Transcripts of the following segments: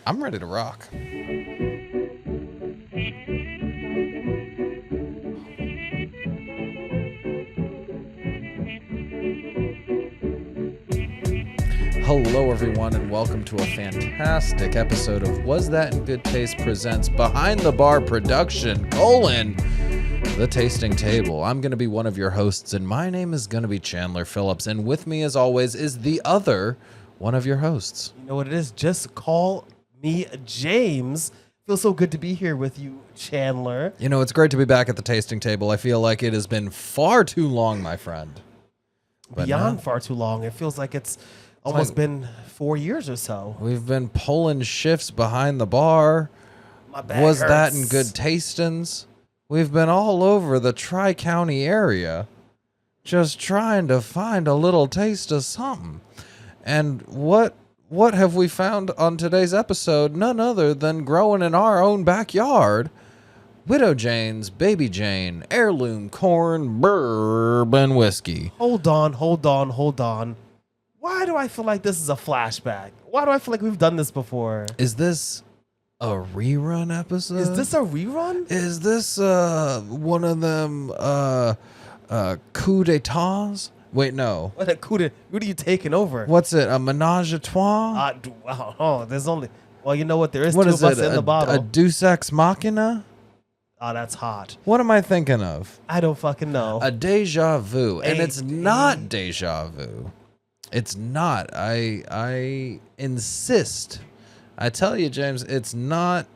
I'm ready to rock. Hello, everyone, and welcome to a fantastic episode of Was That in Good Taste presents Behind the Bar Production, The Tasting Table. I'm going to be one of your hosts, and my name is going to be Chandler Phillips, and with me, as always, is the other one of your hosts. You know what it is? Just call me James. Feels so good to be here with you, Chandler. You know, it's great to be back at the Tasting Table. I feel like it has been far too long, my friend. Beyond far too long. It feels like it's almost been 4 years or so. We've been pulling shifts behind the bar. My back Was hurts. that in Good Tastings? We've been all over the Tri-County area just trying to find a little taste of something. And what have we found on today's episode? None other than growing in our own backyard. Widow Jane's Baby Jane Heirloom Corn Bourbon Whiskey. Hold on. Why do I feel like this is a flashback? Why do I feel like we've done this before? Is this a rerun episode? Is this a rerun? Is this one of them coup d'etats? Wait, no. What are you taking over? What's it? A menage a trois? There's only. Well, you know what? There is What two is of us it? in the bottle. A deus ex machina? Oh, that's hot. What am I thinking of? I don't fucking know. A deja vu. And it's not deja vu. It's not. I insist. I tell you, James, it's not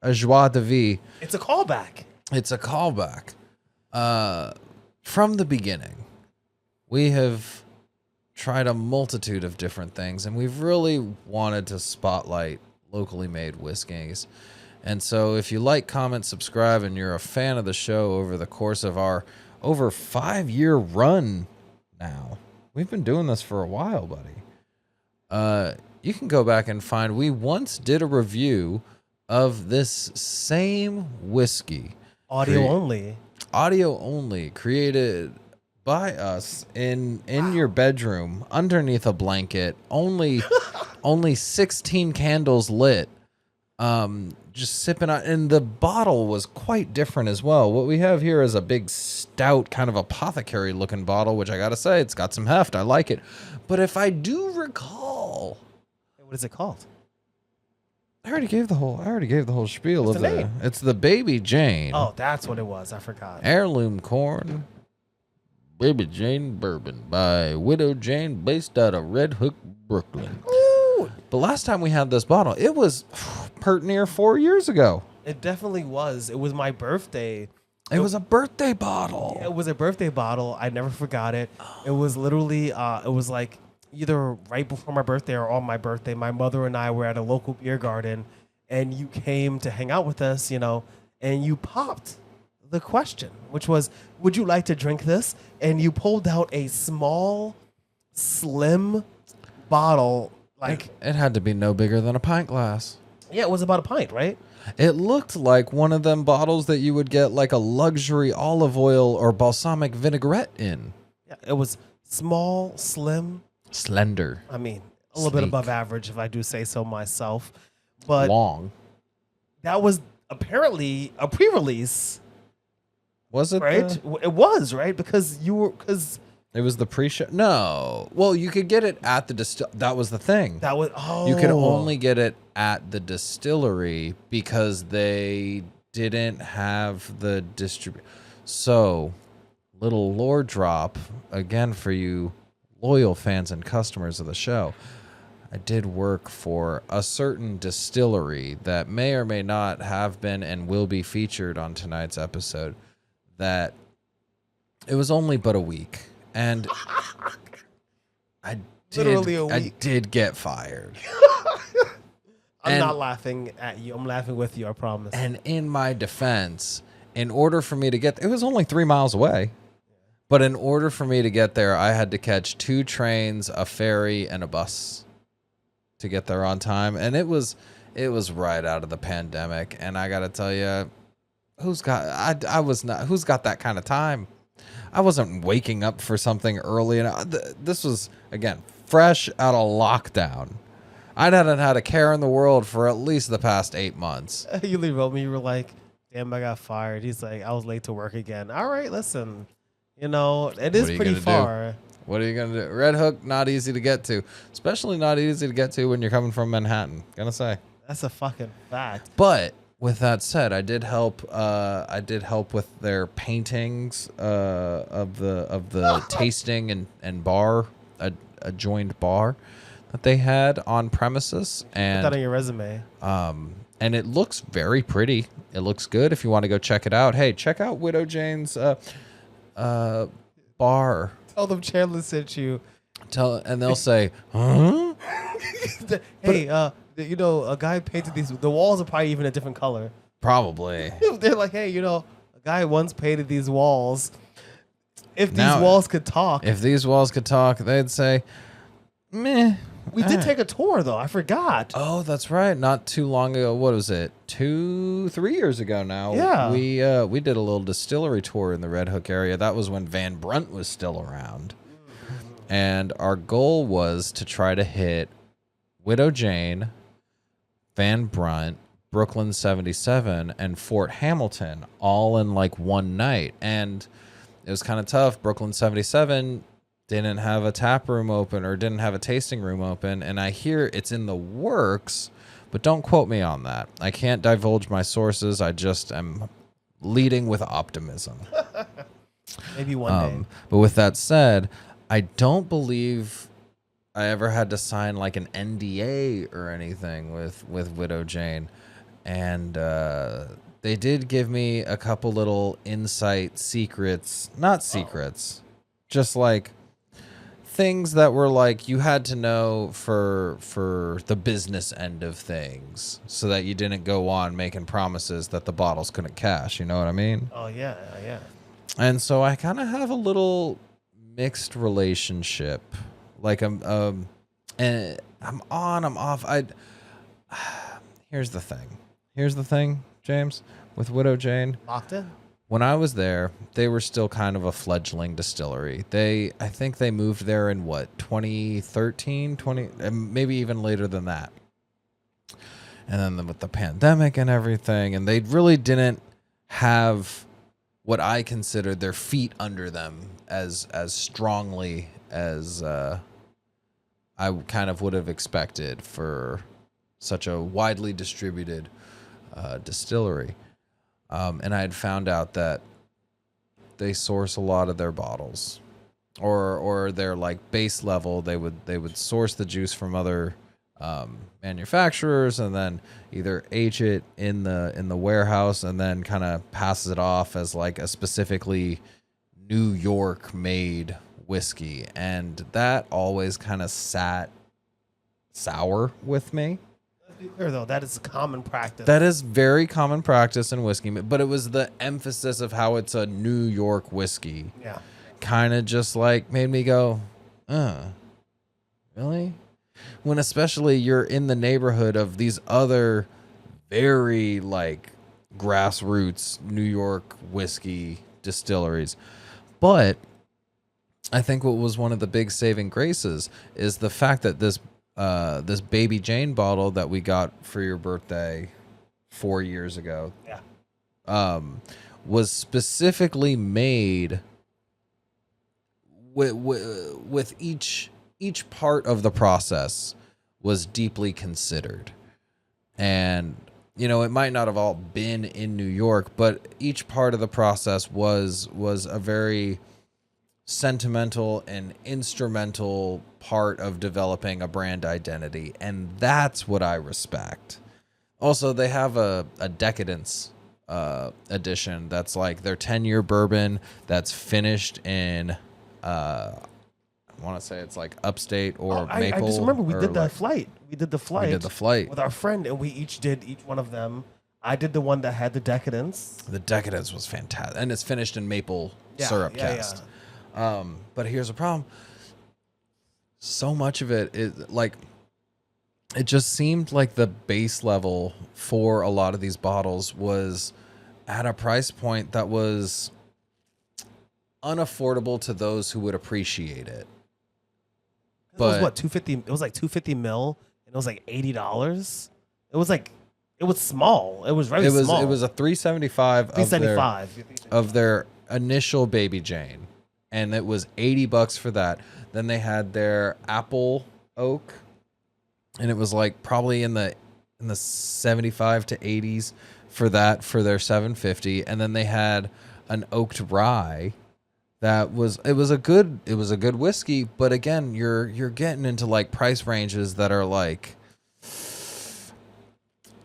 a joie de vie. It's a callback. It's a callback. From the beginning, we have tried a multitude of different things, and we've really wanted to spotlight locally made whiskeys. And so if you like, comment, subscribe, and you're a fan of the show over the course of our over 5-year run now, we've been doing this for a while, buddy. You can go back and find, we once did a review of this same whiskey. Audio only, created by us in your bedroom underneath a blanket, only 16 candles lit, just sipping on, and the bottle was quite different as well. What we have here is a big stout kind of apothecary looking bottle, which I gotta say, it's got some heft. I like it. But if I do recall, what is it called? I already gave the whole spiel. What's of the name? It's the Baby Jane. Oh, that's what it was. I forgot. Heirloom Corn Baby Jane Bourbon by Widow Jane, based out of Red Hook, Brooklyn. Ooh. The last time we had this bottle, it was pert near 4 years ago. It definitely was. It was my birthday. It was a birthday bottle. Yeah, it was a birthday bottle. I never forgot it. It was literally, it was like either right before my birthday or on my birthday. My mother and I were at a local beer garden, and you came to hang out with us, and you popped the question, which was, would you like to drink this? And you pulled out a small, slim bottle. Like, it had to be no bigger than a pint glass. Yeah, it was about a pint, right? It looked like one of them bottles that you would get like a luxury olive oil or balsamic vinaigrette in. Yeah, it was small, slim. Slender. I mean, a little bit above average, if I do say so myself. But long. That was apparently a pre-release. Was it? Right? It was, right? Because it was the pre-show. No. Well, you could get it at the that was the thing. You could only get it at the distillery because they didn't have the So, little lore drop again for you loyal fans and customers of the show. I did work for a certain distillery that may or may not have been and will be featured on tonight's episode. That it was only but a week. And I did get fired. I'm not laughing at you. I'm laughing with you, I promise. And in my defense, in order for me to get, it was only 3 miles away. But in order for me to get there, I had to catch 2 trains, a ferry, and a bus to get there on time. And it was right out of the pandemic. And I got to tell you, who's got that kind of time? I wasn't waking up for something early. And this was, again, fresh out of lockdown. I hadn't had a care in the world for at least the past 8 months. You wrote me. You were like, "Damn, I got fired." He's like, "I was late to work again." All right, listen. It is What are you pretty gonna do? far. What are you gonna do? Red Hook, not easy to get to, especially not easy to get to when you're coming from Manhattan. Gonna say. That's a fucking fact. But with that said, I did help. I did help with their paintings of the tasting and bar, a joined bar that they had on premises, Put that on and your resume. and it looks very pretty. It looks good. If you want to go check it out, hey, check out Widow Jane's bar. Tell them Chandler sent you. And they'll say, huh? Hey, a guy painted these. The walls are probably even a different color. Probably. They're like, hey, a guy once painted these walls. If these Now- walls could talk. If these walls could talk, they'd say, meh. We did take a tour, though. I forgot. Oh, that's right. Not too long ago. What was it? 3 years ago now. Yeah. We did a little distillery tour in the Red Hook area. That was when Van Brunt was still around. And our goal was to try to hit Widow Jane, Van Brunt, Brooklyn 77, and Fort Hamilton all in like one night. And it was kind of tough. Brooklyn 77 didn't have a tap room open or didn't have a tasting room open. And I hear it's in the works, but don't quote me on that. I can't divulge my sources. I just am leading with optimism. Maybe one day. But with that said, I don't believe I ever had to sign like an NDA or anything with Widow Jane. And they did give me a couple little insight secrets. Not secrets. Just like things that were like you had to know for the business end of things so that you didn't go on making promises that the bottles couldn't cash. You know what I mean? Oh, yeah, yeah. And so I kind of have a little mixed relationship. Like and I'm on, I'm off. Here's the thing, James, with Widow Jane. Locked in? When I was there, they were still kind of a fledgling distillery. I think they moved there in 2013, maybe even later than that. And then with the pandemic and everything, and they really didn't have what I considered their feet under them as strongly as I kind of would have expected for such a widely distributed distillery. And I had found out that they source a lot of their bottles, or their like base level. They would source the juice from other manufacturers and then either age it in the warehouse and then kind of passes it off as like a specifically New York made whiskey, and that always kind of sat sour with me. Let's be clear, though, that is common practice. That is very common practice in whiskey, but it was the emphasis of how it's a New York whiskey. Yeah. Kind of just like made me go, really? When especially you're in the neighborhood of these other very like grassroots New York whiskey distilleries. But I think what was one of the big saving graces is the fact that this Baby Jane bottle that we got for your birthday 4 years ago, was specifically made with each part of the process was deeply considered. And it might not have all been in New York, but each part of the process was a very sentimental and instrumental part of developing a brand identity, and that's what I respect. Also, they have a Decadence edition that's like their 10-year bourbon that's finished in I want to say it's like upstate or maple. I just remember we did the like, flight. We did the flight with our friend, and we each did each one of them. I did the one that had the Decadence. The Decadence was fantastic, and it's finished in maple syrup cast. But here's the problem. So much of it is like, it just seemed like the base level for a lot of these bottles was at a price point that was unaffordable to those who would appreciate it. But it was what, 250? It was like 250 mil and it was like $80. It was like it was small. It was very small. It was a 375 $375 of their initial Baby Jane, and it was $80 for that. Then they had their apple oak, and it was like probably in the 75 to 80s for that for their 750. And then they had an oaked rye that was a good whiskey, but again, you're getting into like price ranges that are like,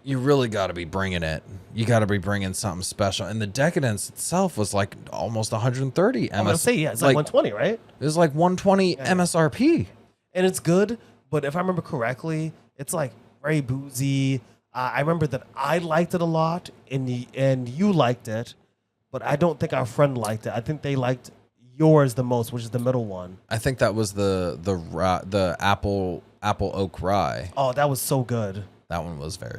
you really got to be bringing it. You got to be bringing something special. And the Decadence itself was like almost 130 MS. I'm gonna say it's like 120, right? It was like 120 MSRP. And it's good, but if I remember correctly, it's like very boozy. I remember that I liked it a lot, and you liked it, but I don't think our friend liked it. I think they liked yours the most, which is the middle one. I think that was the apple oak rye. Oh, that was so good. That one was very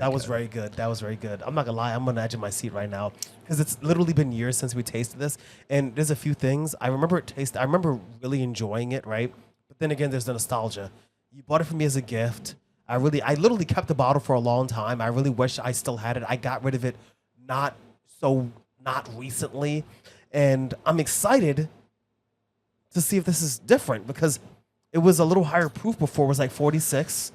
good. That was very good. I'm not gonna lie, I'm on the edge of my seat right now because it's literally been years since we tasted this, and there's a few things I remember I remember really enjoying it, right? But then again, there's the nostalgia. You bought it for me as a gift. I literally kept the bottle for a long time. I really wish I still had it. I got rid of it not recently, and I'm excited to see if this is different because it was a little higher proof before. It was like 46.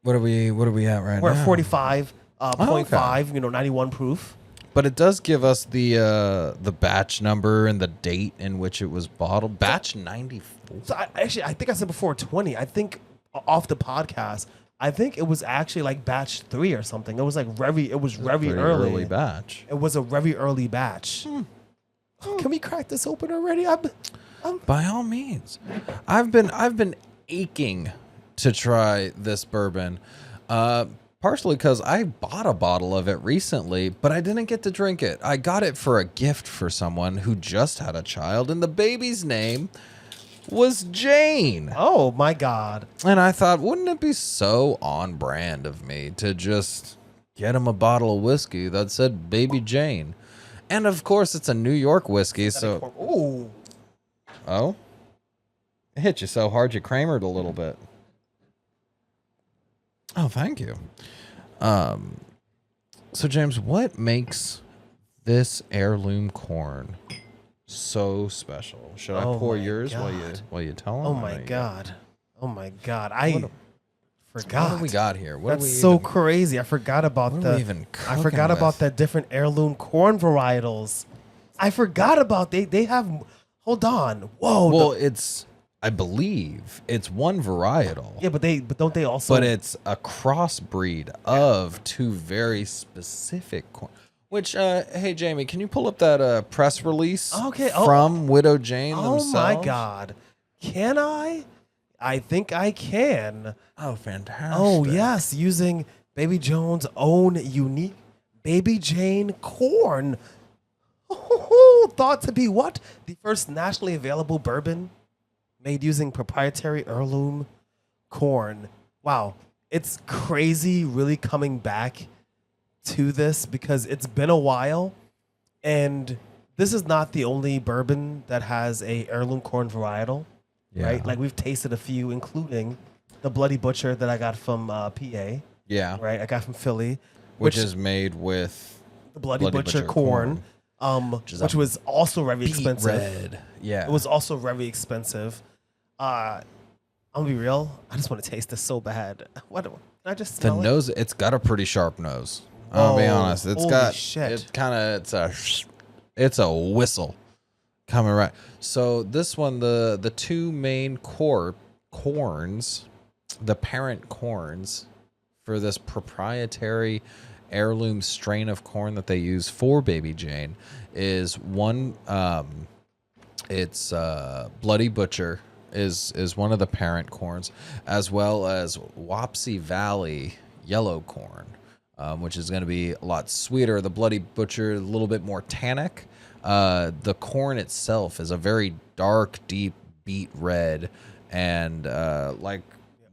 What are we at right now? We're at 45.5, okay. 91 proof. But it does give us the batch number and the date in which it was bottled. Batch 94. So I think I said before 20. I think off the podcast, I think it was actually like batch 3 or something. It was like very early batch. It was a very early batch. Can we crack this open already? By all means. I've been aching to try this bourbon, partially because I bought a bottle of it recently, but I didn't get to drink it. I got it for a gift for someone who just had a child, and the baby's name was Jane. Oh my God. And I thought, wouldn't it be so on brand of me to just get him a bottle of whiskey that said Baby Jane? And of course, it's a New York whiskey, so... Ooh. Oh? It hit you so hard you Kramered a little bit. Oh, thank you. So James, what makes this heirloom corn so special? Should I pour yours while you tell them? Oh my God. Oh my God. I forgot. What do we got here? That's so crazy. I forgot about the different heirloom corn varietals. I forgot about they have. Hold on. Whoa. Well, I believe it's one varietal. Yeah, but don't they also? But it's a crossbreed of two very specific corn. Which, hey Jamie, can you pull up that press release from Widow Jane themselves? Oh my God, can I? I think I can. Oh, fantastic! Oh yes, using Baby Jones' own unique Baby Jane corn. Thought to be what? The first nationally available bourbon made using proprietary heirloom corn. Wow. It's crazy really coming back to this because it's been a while, and this is not the only bourbon that has a heirloom corn varietal, right? Like we've tasted a few, including the Bloody Butcher that I got from PA. Yeah. Right? I got from Philly. Which is made with the Bloody Butcher corn. Which was also very expensive. Red. Yeah. It was also very expensive. I'm gonna be real. I just want to taste this so bad. What? Can I just smell the nose? It's got a pretty sharp nose. I'll be honest. It's got shit. It's a whistle coming right. So this one, the two main corns, the parent corns for this proprietary heirloom strain of corn that they use for Baby Jane is one. It's Bloody Butcher is one of the parent corns, as well as Wapsie Valley yellow corn, which is going to be a lot sweeter. The Bloody Butcher a little bit more tannic. The corn itself is a very dark, deep beet red, and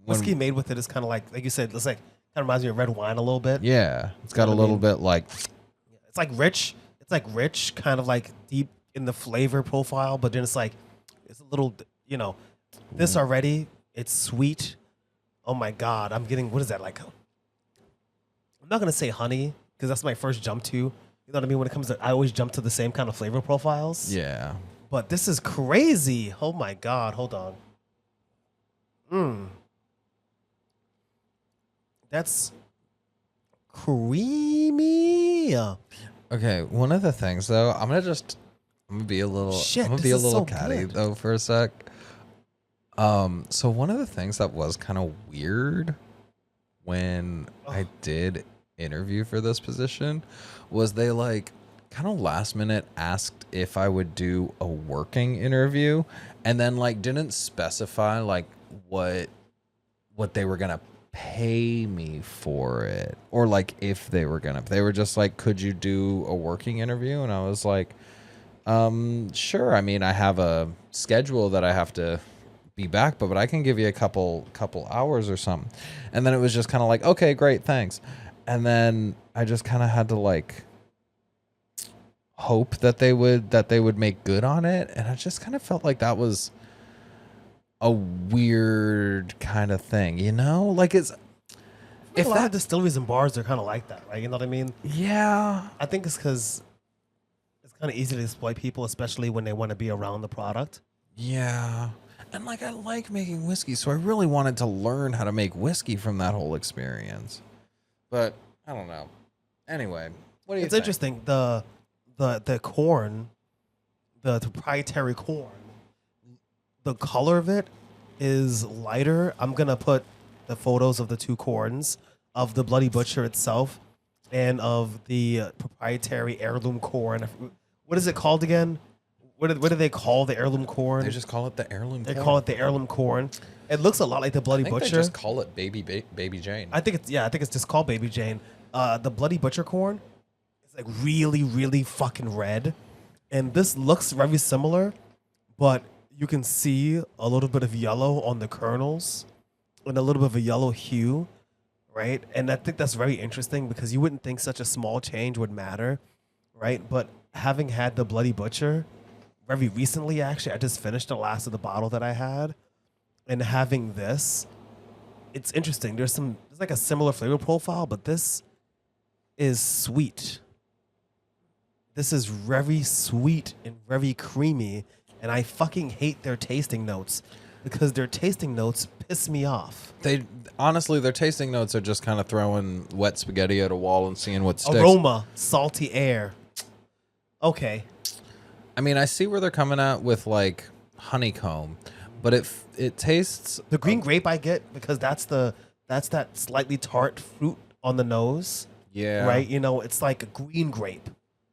whiskey made with it is kind of like you said. It's like kind of reminds me of red wine a little bit. Yeah, it's got a little bit like it's like rich. It's like rich, kind of like deep in the flavor profile, but then it's a little, this already, it's sweet, Oh my God, I'm getting, what is that like? I'm not gonna say honey because that's my first jump to. You know what I mean? When it comes to, I always jump to the same kind of flavor profiles. Yeah. But this is crazy. Oh my God, hold on. That's creamy. Okay, one of the things though, I'm gonna be a little Shit, I'm gonna this be a is little so catty good. though for a sec. So one of the things that was kind of weird when I did interview for this position was they like kind of last minute asked if I would do a working interview and then like didn't specify like what they were gonna pay me for it or like if they were gonna, they were just like, could you do a working interview? And I was like, sure. I mean, I have a schedule that I have to be back, but I can give you a couple hours or something. And then it was just kind of like, okay, great, thanks. And then I just kind of had to like hope that they would make good on it, and I just kind of felt like that was a weird kind of thing, you know? Like it's If a lot of distilleries and bars are kind of like that, right? You know what I mean? yeah. I think it's because it's kind of easy to exploit people, especially when they want to be around the product. Yeah. And like I like making whiskey, so I really wanted to learn how to make whiskey from that whole experience. But I don't know. Anyway, what do you It's think? interesting. The corn, the proprietary corn, the color of it is lighter. I'm gonna put the photos of the two corns of the Bloody Butcher itself and of the proprietary heirloom corn. What is it called again? What do they call the heirloom corn? They just call it the heirloom They corn. call it the heirloom corn. It looks a lot like the Bloody I think Butcher. they just call it baby Jane. I think it's just called Baby Jane. The Bloody Butcher corn is like really, really fucking red. And this looks very similar, but you can see a little bit of yellow on the kernels and a little bit of a yellow hue, right? And I think that's very interesting because you wouldn't think such a small change would matter, right? But having had the Bloody Butcher very recently, actually, I just finished the last of the bottle that I had, and having this, it's interesting. There's like a similar flavor profile, but this is sweet. This is very sweet and very creamy, and I fucking hate their tasting notes because their tasting notes piss me off. They honestly, their tasting notes are just kind of throwing wet spaghetti at a wall and seeing what sticks. Aroma, salty air. Okay. I mean, I see where they're coming at with like honeycomb, but it tastes The green grape I get because that's that slightly tart fruit on the nose. yeah, Right? You know, it's like a green grape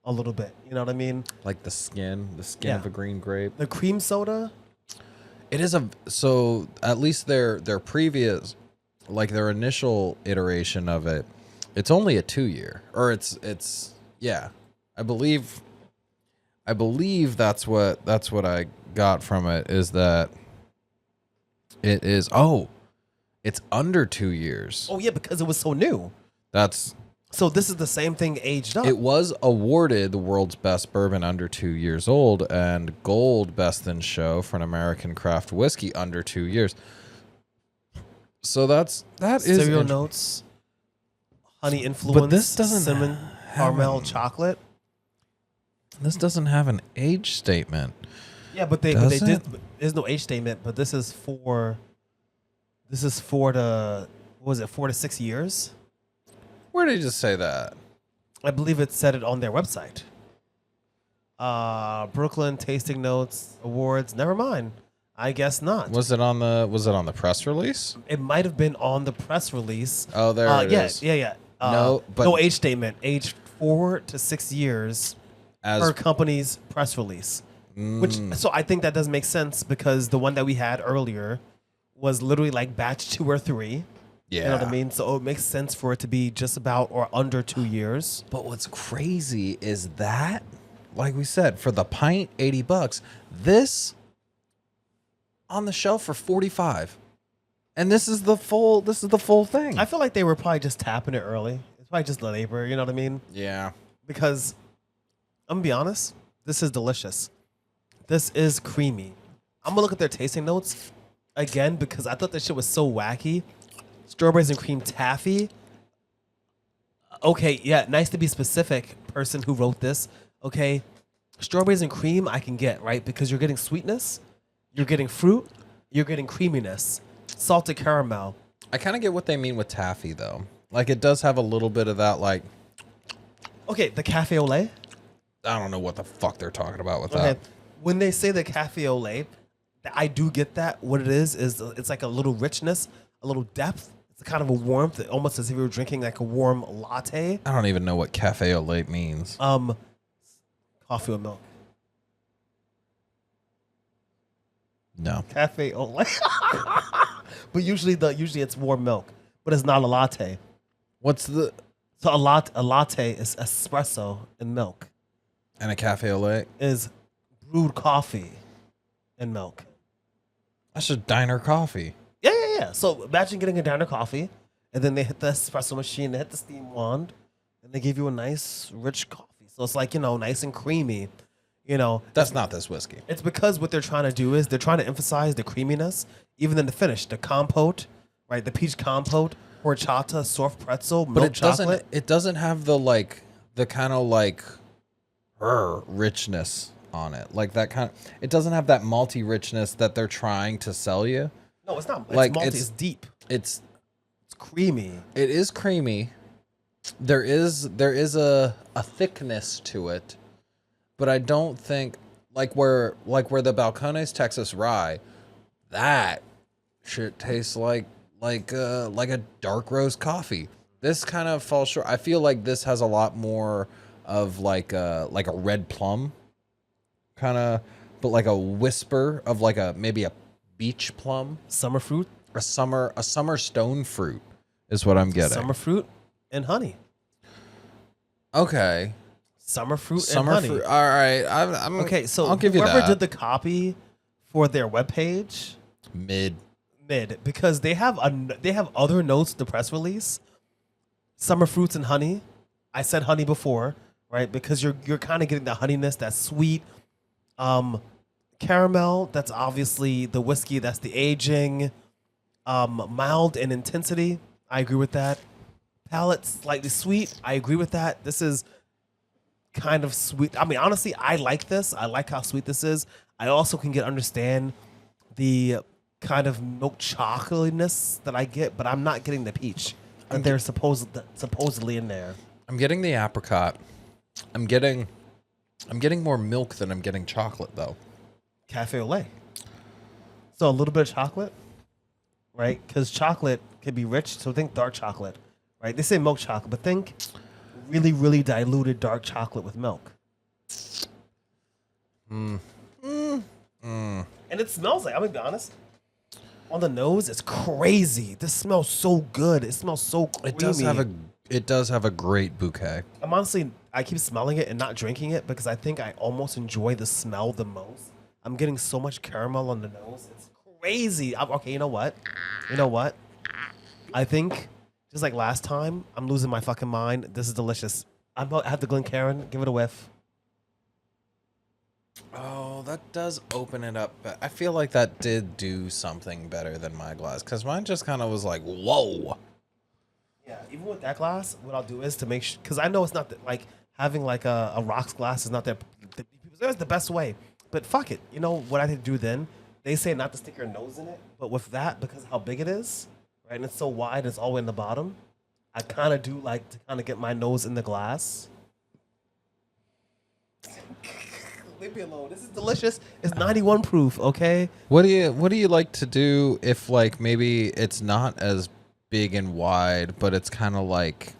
a little bit. You know what I mean? like the skin Yeah. of a green grape. The cream soda, It is so at least their previous, like their initial iteration of it, it's only a 2-year, or it's yeah, I believe that's what I got from it, is that it is it's under 2 years. oh yeah, because it was so new. That's So this is the same thing aged up. It was awarded the world's best bourbon under 2 years old and gold best in show for an American craft whiskey under 2 years. So that is cereal int- notes, honey influence, But this doesn't cinnamon, have caramel, an- chocolate. This doesn't have an age statement. Yeah, but they Does did. it? There's no age statement, but this is for the what was it, 4 to 6 years? Where did he just say that? I believe it said it on their website. Brooklyn Tasting Notes Awards. Never mind. I guess not. Was it on the press release? It might have been on the press release. Oh, there it is. Yeah. No, but- no age statement. Aged 4 to 6 years As per company's press release. So I think that does make sense because the one that we had earlier was literally like batch 2 or 3. yeah. You know what I mean? So it makes sense for it to be just about or under 2 years. But what's crazy is that, like we said, for the pint, $80. This on the shelf for $45, and this is the full thing. I feel like they were probably just tapping it early. It's probably just labor. You know what I mean? yeah. Because I'm gonna be honest, this is delicious. This is creamy. I'm gonna look at their tasting notes again because I thought this shit was so wacky. Strawberries and cream taffy. Okay, yeah, nice to be specific, person who wrote this. Okay, strawberries and cream I can get, right? Because you're getting sweetness, you're getting fruit, you're getting creaminess, salted caramel. I kind of get what they mean with taffy, though. Like, it does have a little bit of that, like, Okay, the cafe au lait. I don't know what the fuck they're talking about with Okay, that. when they say the cafe au lait, I do get that. What it is it's like a little richness, a little depth. It's kind of a warmth, almost as if you were drinking like a warm latte. I don't even know what cafe au lait means. Coffee with milk. No. Cafe au lait. But usually it's warm milk, but it's not a latte. What's the... So a latte is espresso and milk. And a cafe au lait? Is brewed coffee and milk. That's just diner coffee. Yeah. So imagine getting a diner coffee, and then they hit the espresso machine, they hit the steam wand, and they give you a nice, rich coffee. So it's like, nice and creamy. That's not this whiskey. It's because what they're trying to do is they're trying to emphasize the creaminess, even in the finish. The compote, right? The peach compote, horchata, soft pretzel, milk But it chocolate. doesn't have the kind of richness on it. Like that kind of, it doesn't have that malty richness that they're trying to sell you. No, it's not. It's Like, malty. it's- It's deep. It's It's creamy. It is creamy. There is a thickness to it, but I don't think like where the Balcones Texas Rye, that shit tastes like a dark roast coffee. This kind of falls short. I feel like this has a lot more of like a red plum kind of, but like a whisper of like maybe a beach plum, Summer fruit. a summer stone fruit is what I'm getting. Summer fruit and honey. Okay. Summer fruit Summer and honey. fruit. All right. I'm Okay, so I'll give you whoever that. did the copy for their webpage, mid. because they have other notes in the press release. Summer fruits and honey. I said honey before, right? Because you're kind of getting the honeyness, that sweet caramel. That's obviously the whiskey. That's the aging. Mild in intensity. I agree with that. Palate slightly sweet. I agree with that. This is kind of sweet. I mean, honestly, I like this. I like how sweet this is. I also can understand the kind of milk chocolateness that I get, but I'm not getting the peach that they're supposedly in there. I'm getting the apricot. I'm getting more milk than I'm getting chocolate though. Cafe au lait. So a little bit of chocolate, right? Because chocolate can be rich. So think dark chocolate, right? They say milk chocolate, but think really, really diluted dark chocolate with milk. And it smells like, I'm gonna be honest, on the nose, it's crazy. This smells so good. It smells so creamy. It does have a great bouquet. I'm honestly, I keep smelling it and not drinking it because I think I almost enjoy the smell the most. I'm getting so much caramel on the nose. It's crazy. Okay, you know what? I think, just like last time, I'm losing my fucking mind. This is delicious. I have the Glencairn. Give it a whiff. Oh, that does open it up. But I feel like that did do something better than my glass because mine just kind of was like, whoa. Yeah, even with that glass, what I'll do is to make sure, because I know it's not like having like a rocks glass is not that. There's the best way, but fuck it. You know what I had to do then? They say not to stick your nose in it, but with that, because of how big it is, right, and it's so wide, it's all the way in the bottom. I kind of do like to kind of get my nose in the glass. Leave me alone. This is delicious. It's 91 proof. Okay. What do you like to do if like maybe it's not as big and wide, but it's kind of like,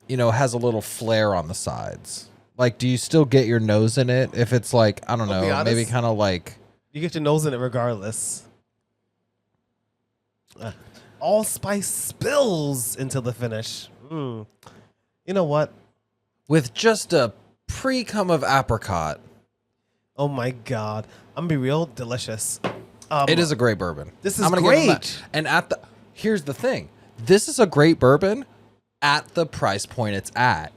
has a little flare on the sides? Like, do you still get your nose in it if it's like, I don't know, honest, maybe kind of like you get your nose in it regardless. Allspice spills into the finish. You know what? with just a pre-cum of apricot? Oh my god! I'm gonna be real, delicious. It is a great bourbon. This is I'm gonna give them great. that. And here's the thing. This is a great bourbon at the price point it's at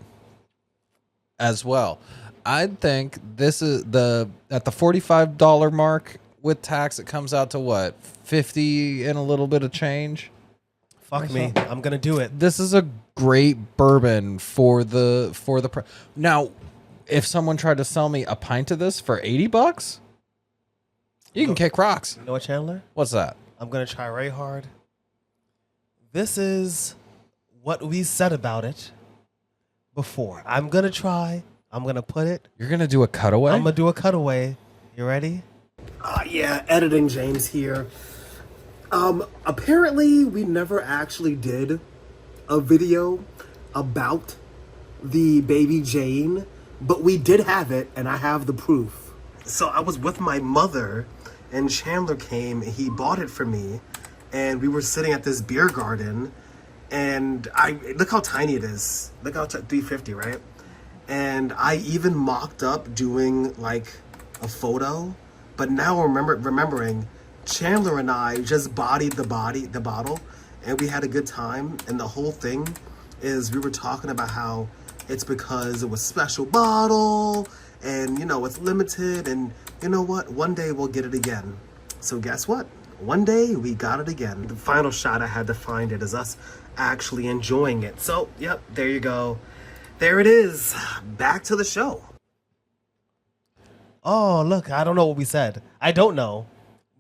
as well. I think this is at the $45 mark, with tax, it comes out to what, 50 and a little bit of change. Fuck me, I'm gonna do it. This is a great bourbon for the now. If someone tried to sell me a pint of this for $80, you can kick rocks. You know what, Chandler? What's that? I'm gonna try very hard. This is what we said about it before. I'm gonna try. I'm gonna put it. You're gonna do a cutaway? I'm gonna do a cutaway. You ready? Yeah, editing James here. Apparently we never actually did a video about the Baby Jane, but we did have it, and I have the proof. So I was with my mother, and Chandler came, and he bought it for me, and we were sitting at this beer garden, and look how tiny it is. Look how 350, right? And I even mocked up doing like a photo, but now remembering Chandler and I just bodied the bottle, and we had a good time. And the whole thing is we were talking about how it's because it was special bottle, and you know it's limited, and you know what? One day we'll get it again. So guess what? One day we got it again. The final shot I had to find it is us actually enjoying it. So yep, there you go. There it is. Back to the show. Oh, look, I don't know what we said. I don't know,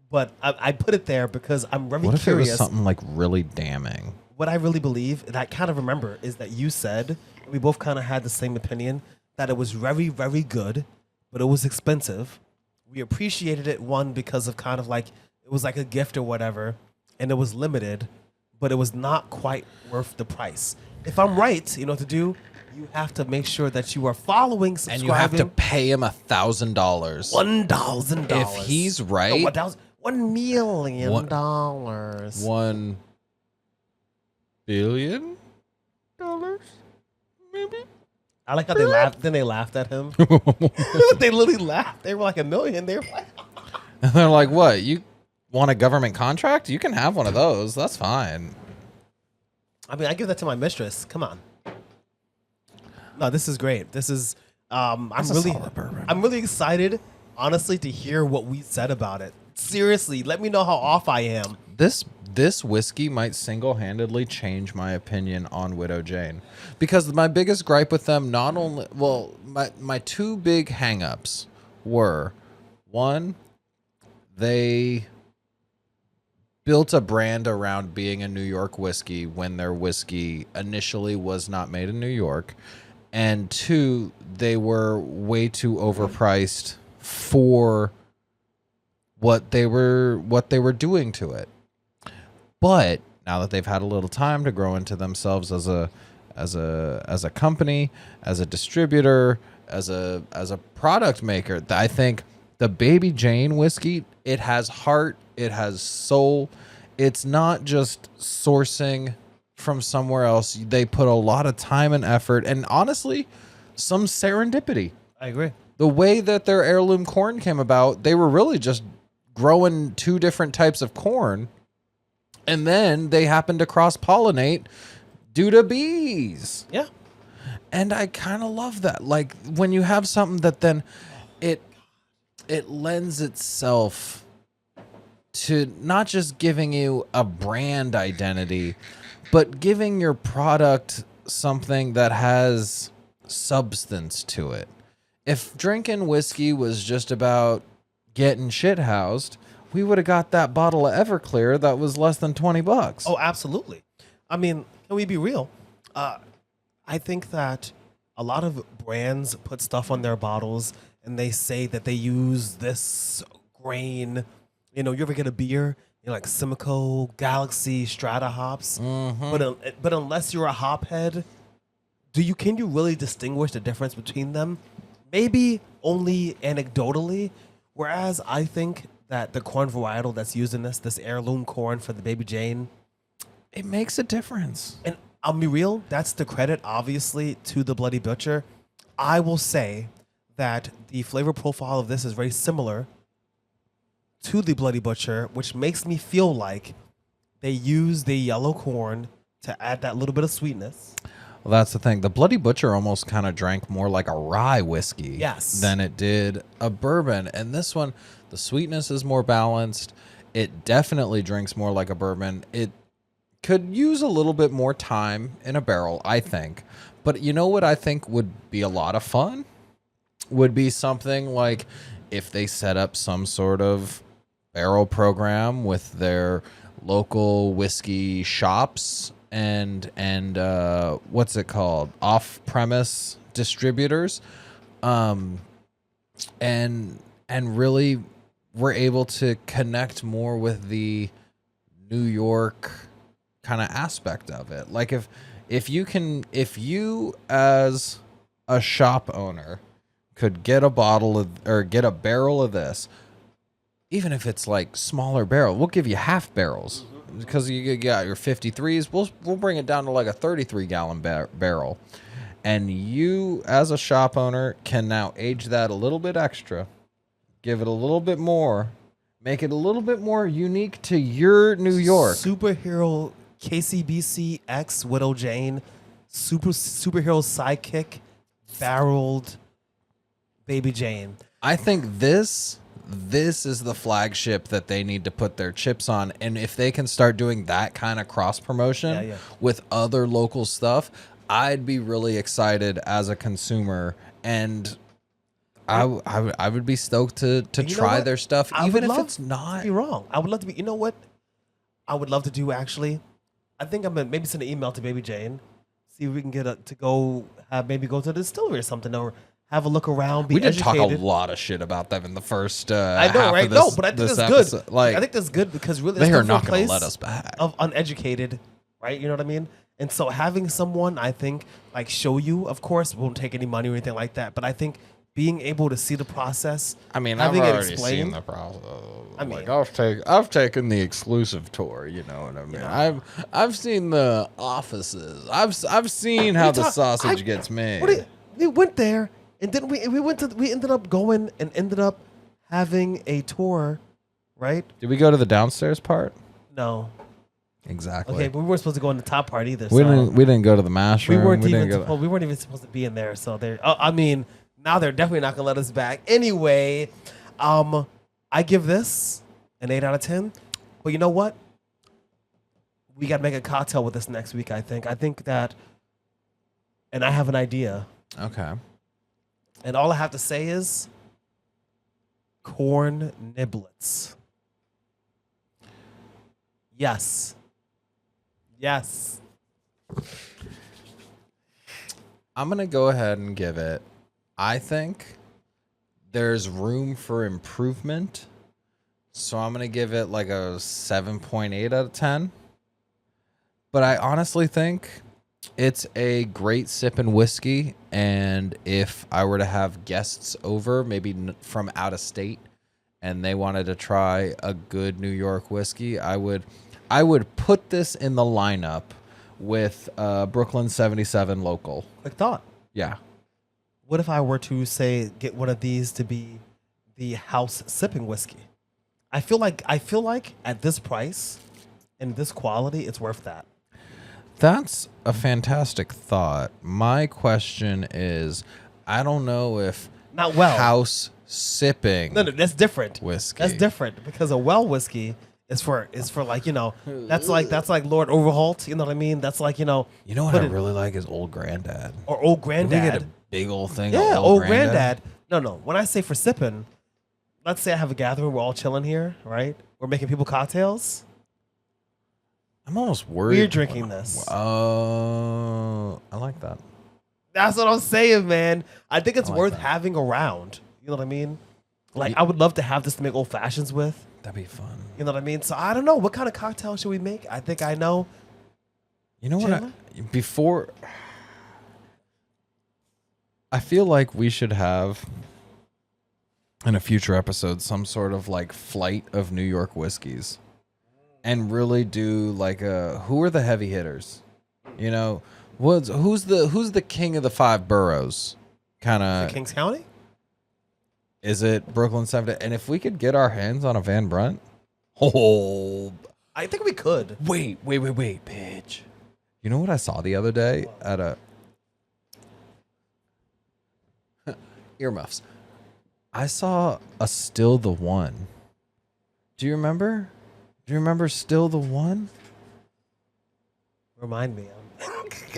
but I put it there because I'm very What if curious. it was something like really damning? What I really believe, and I kind of remember, is that you said, we both kind of had the same opinion, that it was very, very good, but it was expensive. We appreciated it, one, because of kind of like, it was like a gift or whatever, and it was limited, but it was not quite worth the price. If I'm right, you know what to do? You have to make sure that you are following, subscribing. And you have to pay him $1,000. $1,000. If he's right, No, $1 million. $1 billion, maybe. I like how they laughed. Then they laughed at him. They literally laughed. They were like $1 million. They were like, And they're like, "What? You want a government contract? You can have one of those. That's fine." I mean, I give that to my mistress. Come on. No, this is great. This is. I'm really excited, honestly, to hear what we said about it. Seriously, let me know how off I am. This whiskey might single-handedly change my opinion on Widow Jane, because my biggest gripe with them, my two big hang-ups were, one, they built a brand around being a New York whiskey when their whiskey initially was not made in New York, and two, they were way too overpriced for what they were doing to it. But now that they've had a little time to grow into themselves as a company, as a distributor, as a product maker, I think the Baby Jane whiskey, it has heart, it has soul. It's not just sourcing from somewhere else. They put a lot of time and effort, and honestly, some serendipity. I agree. The way that their heirloom corn came about, they were really just growing two different types of corn, and then they happened to cross-pollinate due to bees. Yeah. And I kind of love that. Like, when you have something that then it lends itself to not just giving you a brand identity, but giving your product something that has substance to it. If drinking whiskey was just about getting shit housed, we would have got that bottle of Everclear that was less than $20. Oh, absolutely. I mean, can we be real? I think that a lot of brands put stuff on their bottles and they say that they use this grain. You know, you ever get a beer, you know, like Simcoe, Galaxy, Strata hops, but unless you're a hop head, can you really distinguish the difference between them? Maybe only anecdotally. Whereas I think that the corn varietal that's used in this heirloom corn for the Baby Jane, It makes a difference. and I'll be real, that's the credit, obviously, to the Bloody Butcher. I will say that the flavor profile of this is very similar to the Bloody Butcher, which makes me feel like they use the yellow corn to add that little bit of sweetness. Well, that's the thing. The Bloody Butcher almost kind of drank more like a rye whiskey Yes. than it did a bourbon. And this one, the sweetness is more balanced. It definitely drinks more like a bourbon. It could use a little bit more time in a barrel, I think. But you know what I think would be a lot of fun? Would be something like if they set up some sort of barrel program with their local whiskey shops and what's it called, off-premise distributors, and really we're able to connect more with the New York kind of aspect of it. Like if you as a shop owner could get a bottle of, or get a barrel of this, even if it's like smaller barrel, we'll give you half barrels because you got your 53s. We'll bring it down to like a 33-gallon barrel, and you as a shop owner can now age that a little bit extra, give it a little bit more, make it a little bit more unique to your New York. Superhero KCBC X Widow Jane, superhero sidekick, barreled Baby Jane. I think this is the flagship that they need to put their chips on. And if they can start doing that kind of cross promotion with other local stuff, I'd be really excited as a consumer. And I would be stoked to try their stuff, even if it's not. Be wrong. I would love to be. You know what? I would love to do actually. I think I'm gonna maybe send an email to Baby Jane, see if we can get to go go to the distillery or something, or have a look around. We did talk a lot of shit about them in the first. I know, right? No, but I think that's good. Like, I think that's good because really, they are not going to let us back. Of uneducated, right? You know what I mean? And so having someone, I think, like show you, of course, won't take any money or anything like that. But I think being able to see the process. I mean, I've already seen the process. I mean, like I've taken the exclusive tour. You know what I mean? Yeah. I've seen the offices. I've seen how the sausage gets made. We went there. And then we ended up going and ended up having a tour, right? Did we go to the downstairs part? No. Exactly. Okay, but we weren't supposed to go in the top part either. We didn't go to the mash room. We weren't even supposed to be in there. So I mean, now they're definitely not gonna let us back. Anyway, I give this an 8 out of 10. But you know what? We gotta make a cocktail with this next week. I think that, and I have an idea. Okay. And all I have to say is corn niblets. Yes. Yes. I'm going to go ahead and give it, I think there's room for improvement. So I'm going to give it like a 7.8 out of 10. But I honestly think it's a great sipping whiskey, and if I were to have guests over, maybe from out of state, and they wanted to try a good New York whiskey, I would put this in the lineup with Brooklyn 77 local. Quick thought. Yeah. What if I were to say get one of these to be the house sipping whiskey? I feel like at this price and this quality, it's worth that. That's a fantastic thought. My question is, I don't know if house sipping. No, that's different. Whiskey. That's different because a well whiskey is for like, you know, that's like Lord Overholt. You know what I mean? That's like, you know. You know what I really like is Old Granddad. Or Old Granddad. We get a big old thing. Yeah, of Old Granddad. No. When I say for sipping, let's say I have a gathering. We're all chilling here, right? We're making people cocktails. I'm almost worried. We're drinking this. Oh, I like that. That's what I'm saying, man. I think it's worth having around. You know what I mean? Like, I would love to have this to make old fashions with. That'd be fun. You know what I mean? So I don't know. What kind of cocktail should we make? I think I know. You know what? I feel like we should have in a future episode some sort of like flight of New York whiskeys. And really do like who are the heavy hitters? You know, who's the king of the 5 boroughs? Kind of Kings County? Is it Brooklyn 7? And if we could get our hands on a Van Brunt, I think we could. Wait, bitch. You know what I saw the other day at Earmuffs. I saw a Still the One. Do you remember? Do you remember Still the One? Remind me.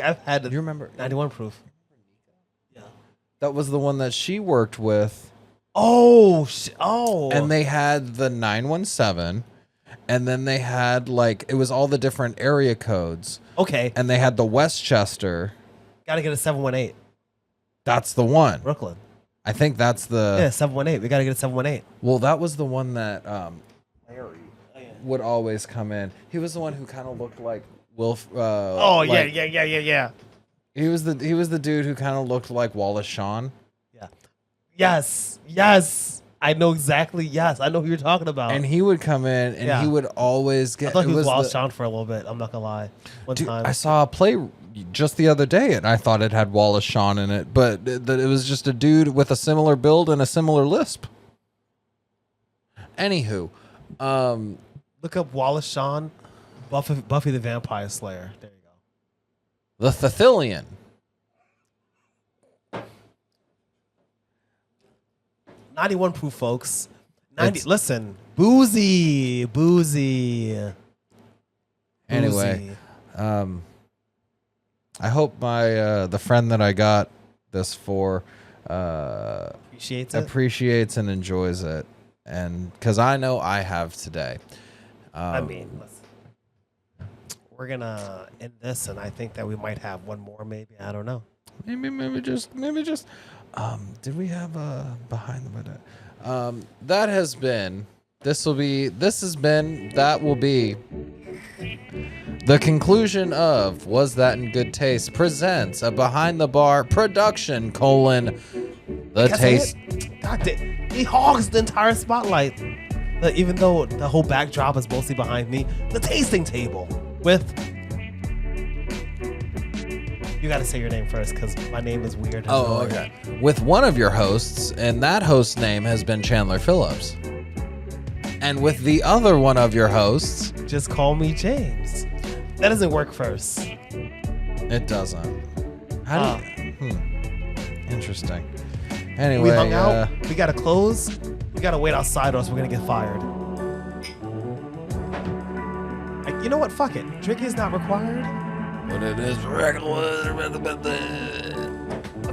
I've had Do you remember? 91 proof. Yeah. That was the one that she worked with. Oh. And they had the 917, and then they had like it was all the different area codes, Okay. and they had the Westchester. Gotta get a 718. That's the one. Brooklyn. I think that's the. Yeah, 718. We gotta get a 718. Well, that was the one that would always come in. He was the one who kind of looked like Wilf. Yeah. He was the dude who kind of looked like Wallace Shawn. Yeah. Yes. I know exactly. Yes, I know who you're talking about. And he would come in, and he would always get. I thought he was Wallace Shawn for a little bit. I'm not gonna lie. One time I saw a play just the other day, and I thought it had Wallace Shawn in it, but it was just a dude with a similar build and a similar lisp. Anywho, look up Wallace Shawn, Buffy the Vampire Slayer. There you go. the Thethilian. 91 proof, folks. Listen, boozy. Anyway, I hope my the friend that I got this for appreciates and enjoys it, and because I know I have today. I mean, listen, we're gonna end this, and I think that we might have one more. Maybe, I don't know. Maybe just. Did we have a behind the window? That will be the conclusion of Was That in Good Taste presents a behind the bar production : the taste. God damn, he hogs the entire spotlight. Even though the whole backdrop is mostly behind me, the tasting table with. You got to say your name first because my name is weird. Oh, okay. With one of your hosts, and that host's name has been Chandler Phillips. And with the other one of your hosts, just call me James. That doesn't work first. It doesn't. How do you? Interesting. Anyway, we hung out. We got to close. We got to wait outside or else we're going to get fired. You know what? Fuck it. Drinking is not required. But it is regular.